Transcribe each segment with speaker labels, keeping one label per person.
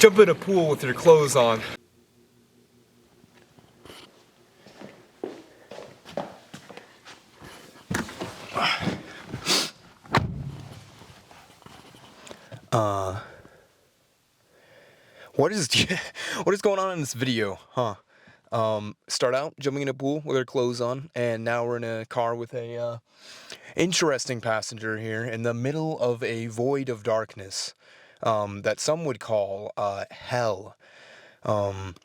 Speaker 1: Jump in a pool with your clothes on. What is what is going on in this video, huh? Start out jumping in a pool with our clothes on, and now we're in a car with a interesting passenger here in the middle of a void of darkness, that some would call hell. I've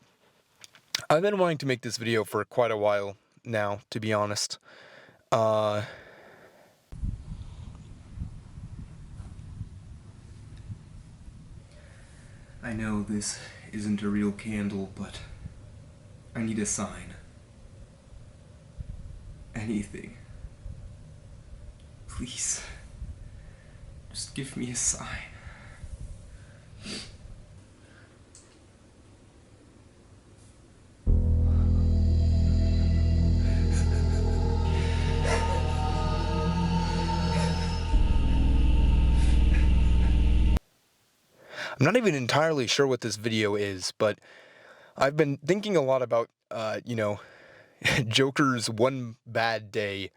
Speaker 1: been wanting to make this video for quite a while now, to be honest. I know this isn't a real candle, but I need a sign. Anything. Please. Just give me a sign. I'm not even entirely sure what this video is, but I've been thinking a lot about, Joker's one bad day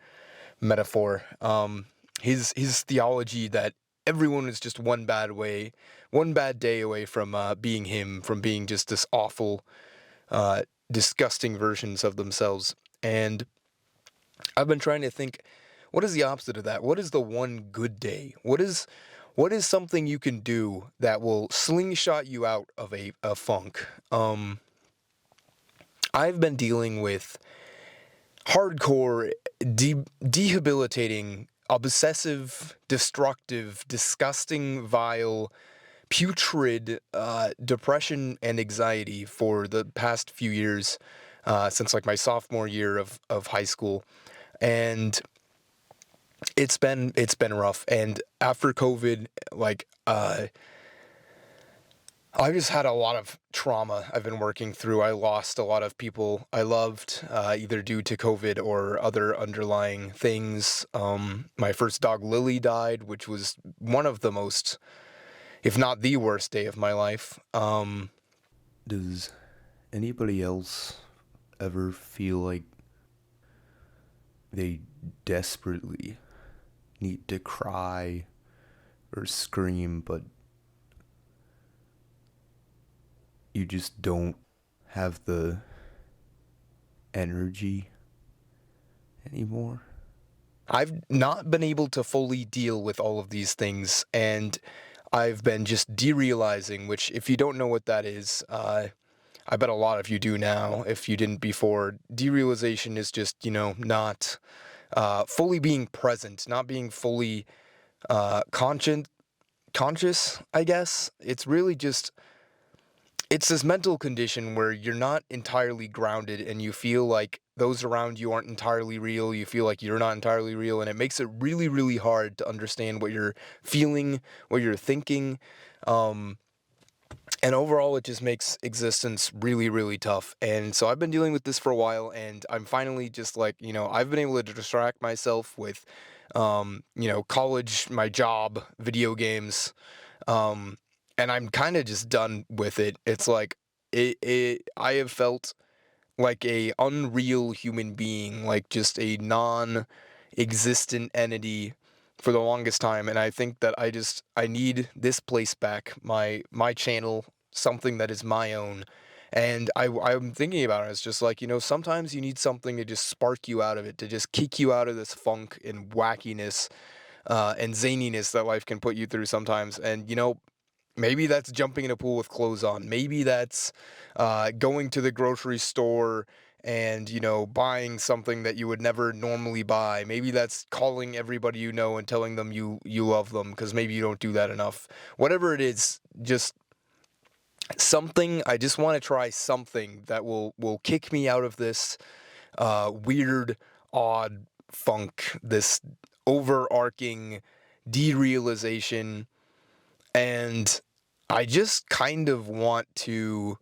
Speaker 1: metaphor. His theology that everyone is just one bad day away from being him, from being just this awful, disgusting versions of themselves. And I've been trying to think, what is the opposite of that? What is the one good day? What is something you can do that will slingshot you out of a funk? I've been dealing with hardcore, debilitating, obsessive, destructive, disgusting, vile, putrid depression and anxiety for the past few years, since like my sophomore year of high school, and it's been rough. And after COVID, like I just had a lot of trauma I've been working through. I lost a lot of people I loved, either due to COVID or other underlying things. My first dog, Lily, died, which was one of the most, if not the worst day of my life. Does anybody else ever feel like they desperately need to cry or scream, but you just don't have the energy anymore? I've not been able to fully deal with all of these things, and I've been just derealizing, which, if you don't know what that is, I bet a lot of you do now, if you didn't before. Derealization is just, not fully being present, not being fully conscious, I guess. It's really just, it's this mental condition where you're not entirely grounded and you feel like those around you aren't entirely real. You feel like you're not entirely real, and it makes it really, really hard to understand what you're feeling, what you're thinking. And overall, it just makes existence really, really tough. And so I've been dealing with this for a while, and I'm finally just like, I've been able to distract myself with, college, my job, video games, and I'm kind of just done with it. It's like, I have felt like a unreal human being, like just a non-existent entity for the longest time, and I think that I need this place back, my channel, something that is my own. And I'm thinking about it. It's just like, sometimes you need something to just spark you out of it, to just kick you out of this funk and wackiness, and zaniness that life can put you through sometimes. And maybe that's jumping in a pool with clothes on. Maybe that's going to the grocery store and, buying something that you would never normally buy. Maybe that's calling everybody you know and telling them you love them, because maybe you don't do that enough. Whatever it is, just something. I just want to try something that will kick me out of this weird, odd funk, this overarching derealization. And I just kind of want to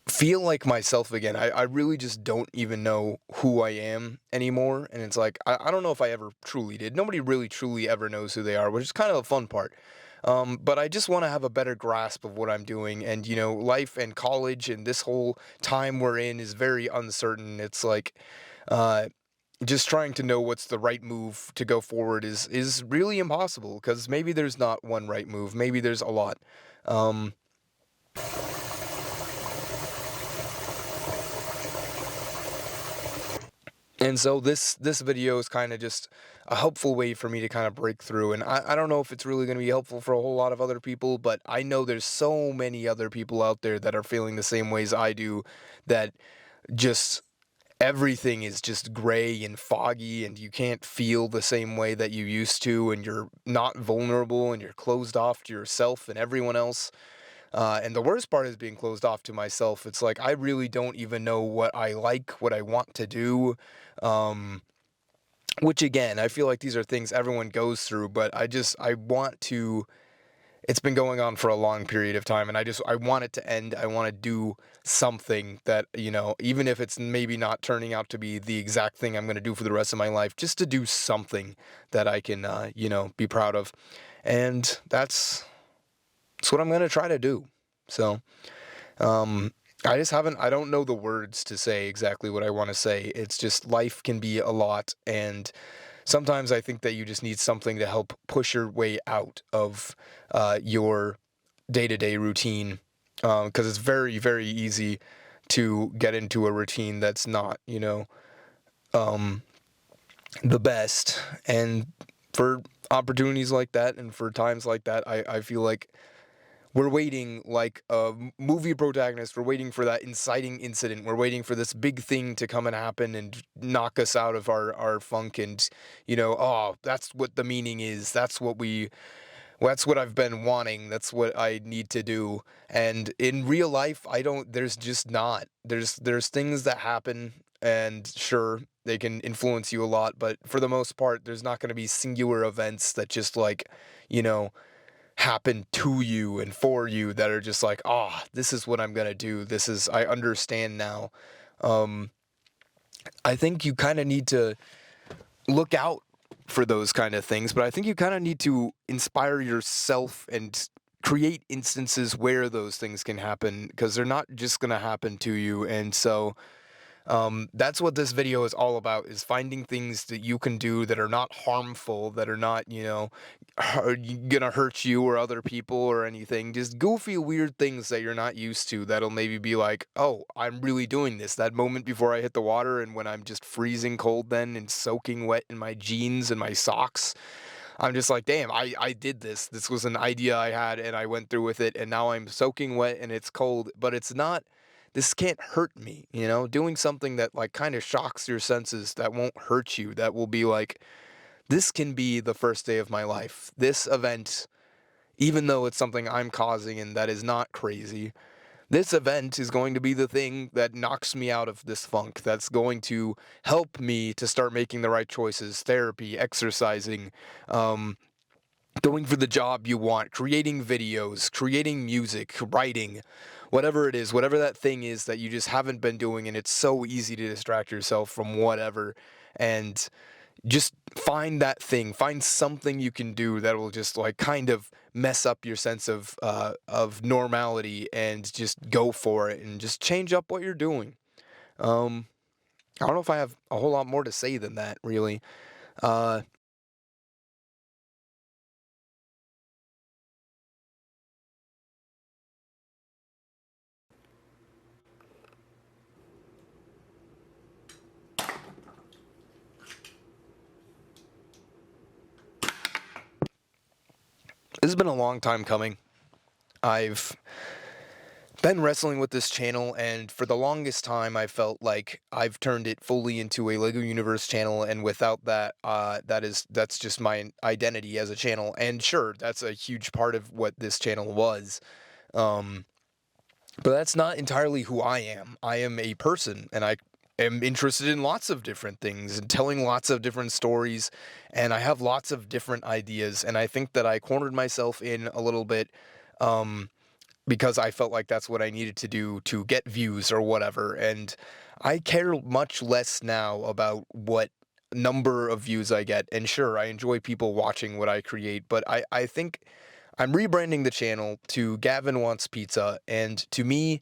Speaker 1: feel like myself again. I really just don't even know who I am anymore. And it's like, I don't know if I ever truly did. Nobody really truly ever knows who they are, which is kind of the fun part. But I just want to have a better grasp of what I'm doing. And, life and college and this whole time we're in is very uncertain. It's like, uh, just trying to know what's the right move to go forward is really impossible because maybe there's not one right move, maybe there's a lot. Um, And so this video is kind of just a helpful way for me to kind of break through. And I don't know if it's really going to be helpful for a whole lot of other people, but I know there's so many other people out there that are feeling the same ways I do, that just everything is just gray and foggy and you can't feel the same way that you used to, and you're not vulnerable and you're closed off to yourself and everyone else. And the worst part is being closed off to myself. It's like I really don't even know what I like, what I want to do. Um, which again, I feel like these are things everyone goes through, but I want to. It's been going on for a long period of time, and I want it to end. I want to do something that, even if it's maybe not turning out to be the exact thing I'm going to do for the rest of my life, just to do something that I can, be proud of. And that's what I'm going to try to do. So, um, I just haven't, I don't know the words to say exactly what I want to say. It's just life can be a lot. And sometimes I think that you just need something to help push your way out of your day to day routine. Because it's very, very easy to get into a routine that's not, um, the best. And for opportunities like that and for times like that, I feel like we're waiting like a movie protagonist. We're waiting for that inciting incident. We're waiting for this big thing to come and happen and knock us out of our funk. And, oh, that's what the meaning is. That's what I've been wanting. That's what I need to do. And in real life, there's just not. There's things that happen, and sure, they can influence you a lot, but for the most part, there's not going to be singular events that just like, you know, happen to you and for you that are just like, this is what I'm gonna do. I understand now. Um, I think you kind of need to look out for those kind of things, but I think you kind of need to inspire yourself and create instances where those things can happen, because they're not just gonna happen to you. And so that's what this video is all about, is finding things that you can do that are not harmful, that are not, gonna hurt you or other people or anything. Just goofy, weird things that you're not used to that'll maybe be like, oh, I'm really doing this. That moment before I hit the water and when I'm just freezing cold then and soaking wet in my jeans and my socks. I'm just like, damn, I did this. This was an idea I had and I went through with it, and now I'm soaking wet and it's cold, but it's not, this can't hurt me, Doing something that like kind of shocks your senses, that won't hurt you, that will be like, this can be the first day of my life. This event, even though it's something I'm causing and that is not crazy, this event is going to be the thing that knocks me out of this funk, that's going to help me to start making the right choices, therapy, exercising, um, going for the job you want, creating videos, creating music, writing, whatever it is, whatever that thing is that you just haven't been doing, and it's so easy to distract yourself from whatever. And just find that thing, find something you can do that will just like kind of mess up your sense of normality, and just go for it and just change up what you're doing. Um, I don't know if I have a whole lot more to say than that, really. Uh, this has been a long time coming. I've been wrestling with this channel, and for the longest time, I felt like I've turned it fully into a Lego Universe channel, and without that, that's just my identity as a channel. And sure, that's a huge part of what this channel was, um, but that's not entirely who I am. I am a person, and I am interested in lots of different things and telling lots of different stories, and I have lots of different ideas, and I think that I cornered myself in a little bit. Um, because I felt like that's what I needed to do to get views or whatever. And I care much less now about what number of views I get. And sure, I enjoy people watching what I create, but I think I'm rebranding the channel to Gavin Wants Pizza, and to me,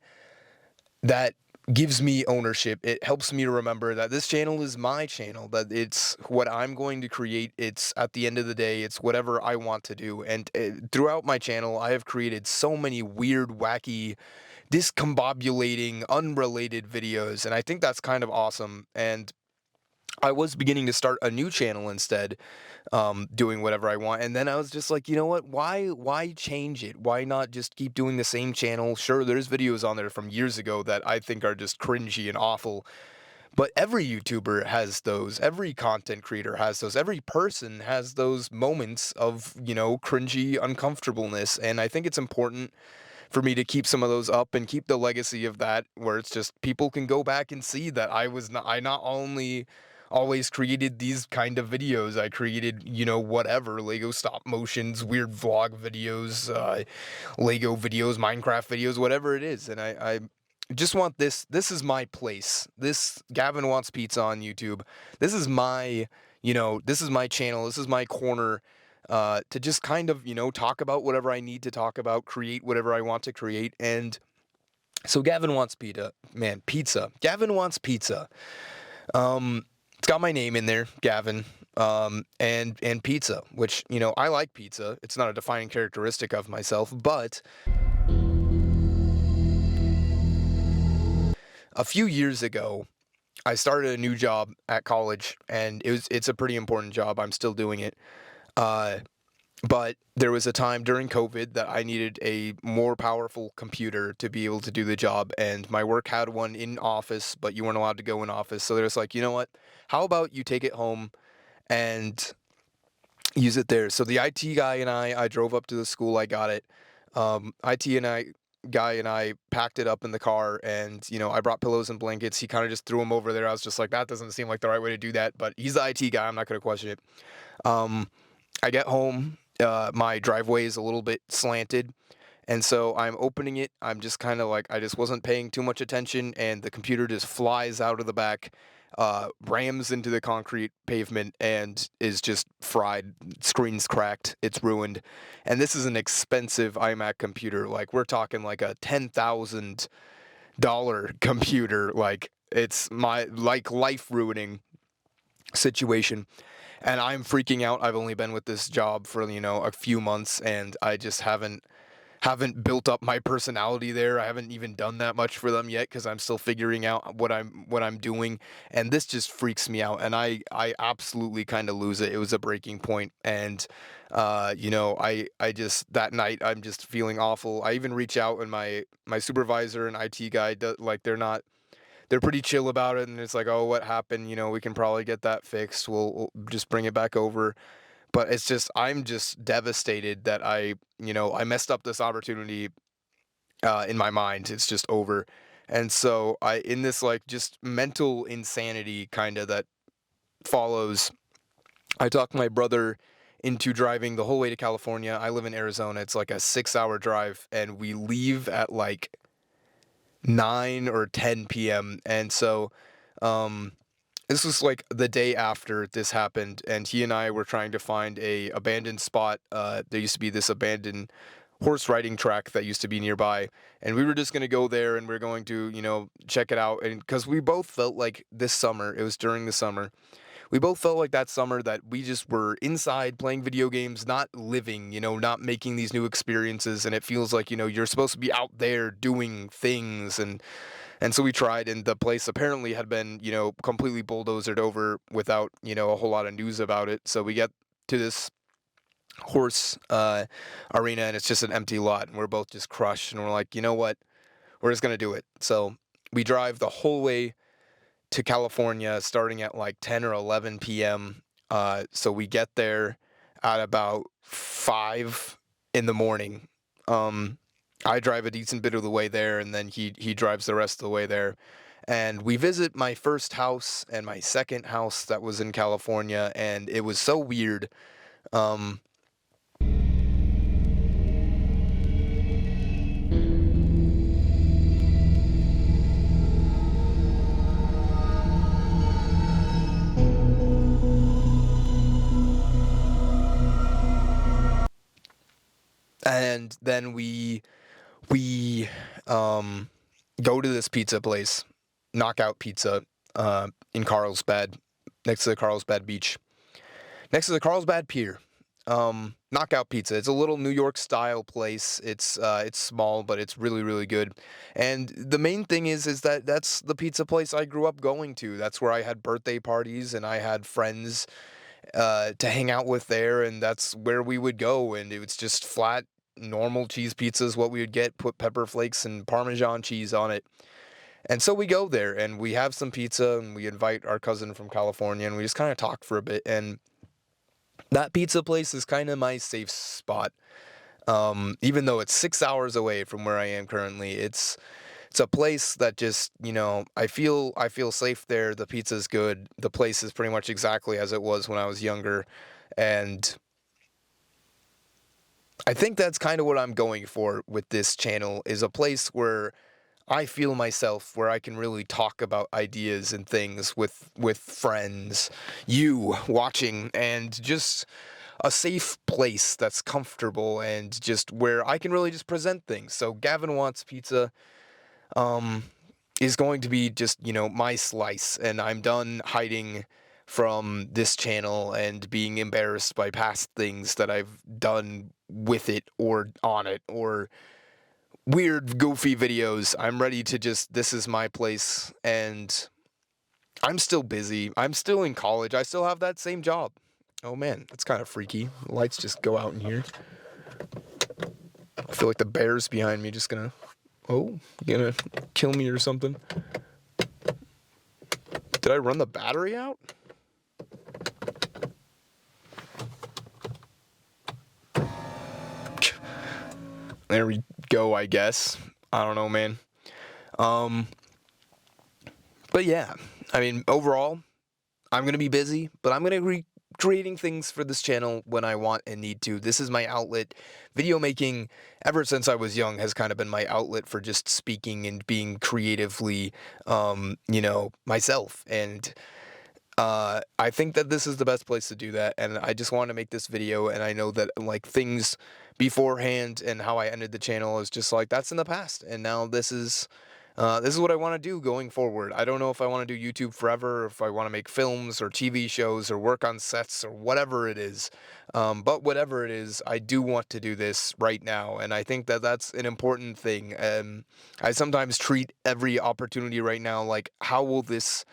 Speaker 1: that gives me ownership. It helps me to remember that this channel is my channel, that it's what I'm going to create. It's at the end of the day, it's whatever I want to do. And throughout my channel, I have created so many weird, wacky, discombobulating, unrelated videos, and I think that's kind of awesome. And I was beginning to start a new channel instead, doing whatever I want. And then I was just like, you know what? Why change it? Why not just keep doing the same channel? Sure, there's videos on there from years ago that I think are just cringy and awful. But every YouTuber has those. Every content creator has those. Every person has those moments of, cringy uncomfortableness. And I think it's important for me to keep some of those up and keep the legacy of that, where it's just people can go back and see that I not only always created these kind of videos, I created, whatever, Lego stop motions, weird vlog videos, Lego videos, Minecraft videos, whatever it is. And I just want this is my place. This Gavin Wants Pizza on YouTube. This is my, this is my channel. This is my corner, to just kind of, talk about whatever I need to talk about, create whatever I want to create. And so Gavin Wants Pizza, man, pizza. Gavin Wants Pizza. It's got my name in there, Gavin, and pizza, which, I like pizza. It's not a defining characteristic of myself, but a few years ago, I started a new job at college, and it's a pretty important job. I'm still doing it. Uh, But there was a time during COVID that I needed a more powerful computer to be able to do the job, and my work had one in office, but you weren't allowed to go in office. So they're just like, you know what? How about you take it home and use it there? So the IT guy and I drove up to the school. I got it. IT and I guy and I packed it up in the car, and I brought pillows and blankets. He kind of just threw them over there. I was just like, that doesn't seem like the right way to do that, but he's the IT guy. I'm not going to question it. I get home. My driveway is a little bit slanted, and so I'm opening it. I'm just kind of like, I just wasn't paying too much attention, and the computer just flies out of the back, rams into the concrete pavement, and is just fried. Screen's cracked. It's ruined. And this is an expensive iMac computer. Like, we're talking like a $10,000 computer. Like, it's my, like, life ruining situation. And I'm freaking out. I've only been with this job for, a few months, and I just haven't built up my personality there. I haven't even done that much for them yet, because I'm still figuring out what I'm doing, and this just freaks me out, and I absolutely kind of lose it. It was a breaking point, and I just, that night, I'm just feeling awful. I even reach out, and my supervisor and IT guy, like, they're pretty chill about it, and it's like, oh, what happened? We can probably get that fixed. We'll just bring it back over. But it's just, I'm just devastated that I messed up this opportunity, in my mind. It's just over. And so in this, like, just mental insanity kind of that follows, I talked my brother into driving the whole way to California. I live in Arizona. It's like a 6-hour drive, and we leave at like 9 or 10 p.m. And so, this was like the day after this happened, and he and I were trying to find a abandoned spot. There used to be this abandoned horse riding track that used to be nearby, and we were just gonna go there, and we are going to, check it out. And because we both felt like this summer, it was during the summer, we both felt like that summer that we just were inside playing video games, not living, not making these new experiences. And it feels like, you're supposed to be out there doing things. And so we tried, and the place apparently had been, completely bulldozed over without, a whole lot of news about it. So we get to this horse arena, and it's just an empty lot, and we're both just crushed, and we're like, you know what? We're just gonna do it. So we drive the whole way to California, starting at like 10 or 11 p.m. So we get there at about 5 in the morning. I drive a decent bit of the way there, and then he drives the rest of the way there. And we visit my first house and my second house that was in California, and it was so weird. Um, And then we go to this pizza place, Knockout Pizza, in Carlsbad, next to the Carlsbad Beach, next to the Carlsbad Pier. Knockout Pizza. It's a little New York style place. It's small, but it's really really good. And the main thing is that that's the pizza place I grew up going to. That's where I had birthday parties and I had friends to hang out with there, and that's where we would go. And it was just flat, normal cheese pizzas. What we would get, put pepper flakes and Parmesan cheese on it. And so we go there and we have some pizza and we invite our cousin from California and we just kind of talk for a bit. And that pizza place is kind of my safe spot. Even though it's 6 hours away from where I am currently, it's a place that just, I feel safe there. The pizza's good. The place is pretty much exactly as it was when I was younger, and I think that's kind of what I'm going for with this channel, is a place where I feel myself, where I can really talk about ideas and things with friends, you watching, and just a safe place that's comfortable and just where I can really just present things. So Gavin Wants Pizza um, is going to be just, my slice, and I'm done hiding from this channel and being embarrassed by past things that I've done with it or on it or weird, goofy videos. I'm ready to just, this is my place, and I'm still busy. I'm still in college. I still have that same job. Oh man, that's kind of freaky. The lights just go out in here. I feel like the bear's behind me just gonna kill me or something. Did I run the battery out? There we go, I guess. I don't know, man. But yeah, I mean, overall, I'm gonna be busy, but I'm gonna be creating things for this channel when I want and need to. This is my outlet. Video making, ever since I was young, has kind of been my outlet for just speaking and being creatively, myself. And I think that this is the best place to do that, and I just want to make this video, and I know that, like, things beforehand and how I ended the channel is just like, that's in the past, and now this is what I want to do going forward. I don't know if I want to do YouTube forever, or if I want to make films or TV shows or work on sets or whatever it is. But whatever it is, I do want to do this right now, and I think that that's an important thing. I sometimes treat every opportunity right now like, how will this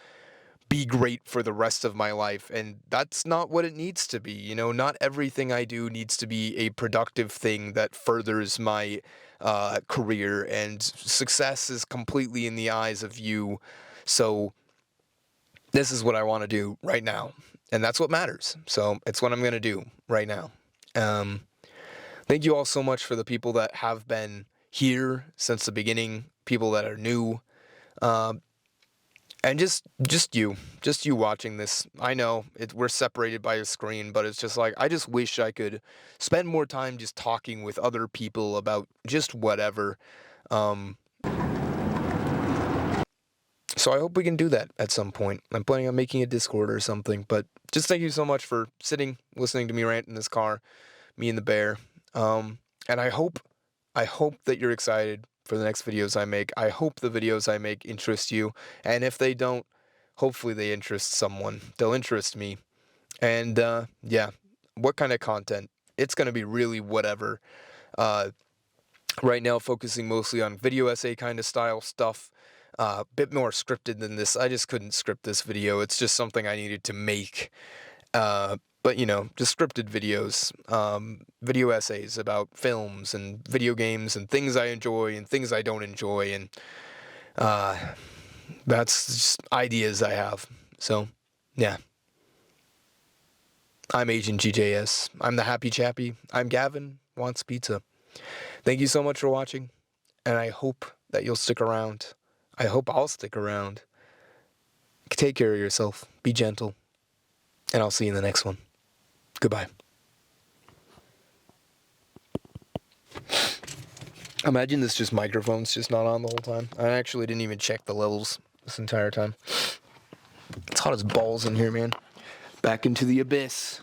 Speaker 1: be great for the rest of my life? And that's not what it needs to be. Not everything I do needs to be a productive thing that furthers my career, and success is completely in the eyes of you. So this is what I want to do right now, and that's what matters. So it's what I'm going to do right now. Thank you all so much for the people that have been here since the beginning, people that are new, and just you watching this. I know we're separated by a screen, but it's just like, I just wish I could spend more time just talking with other people about just whatever. So I hope we can do that at some point. I'm planning on making a Discord or something, but just thank you so much for listening to me rant in this car, me and the bear. And I hope that you're excited for the next videos I make. I hope the videos I make interest you, and if they don't, hopefully they interest someone. They'll interest me. And yeah, what kind of content? It's gonna be really whatever. Right now, focusing mostly on video essay kind of style stuff. Bit more scripted than this. I just couldn't script this video. It's just something I needed to make. But just scripted videos, video essays about films and video games and things I enjoy and things I don't enjoy, and that's just ideas I have. So, yeah. I'm Agent GJS. I'm the Happy Chappy. I'm Gavin Wants Pizza. Thank you so much for watching, and I hope that you'll stick around. I hope I'll stick around. Take care of yourself. Be gentle. And I'll see you in the next one. Goodbye. Imagine this just microphone's just not on the whole time. I actually didn't even check the levels this entire time. It's hot as balls in here, man. Back into the abyss.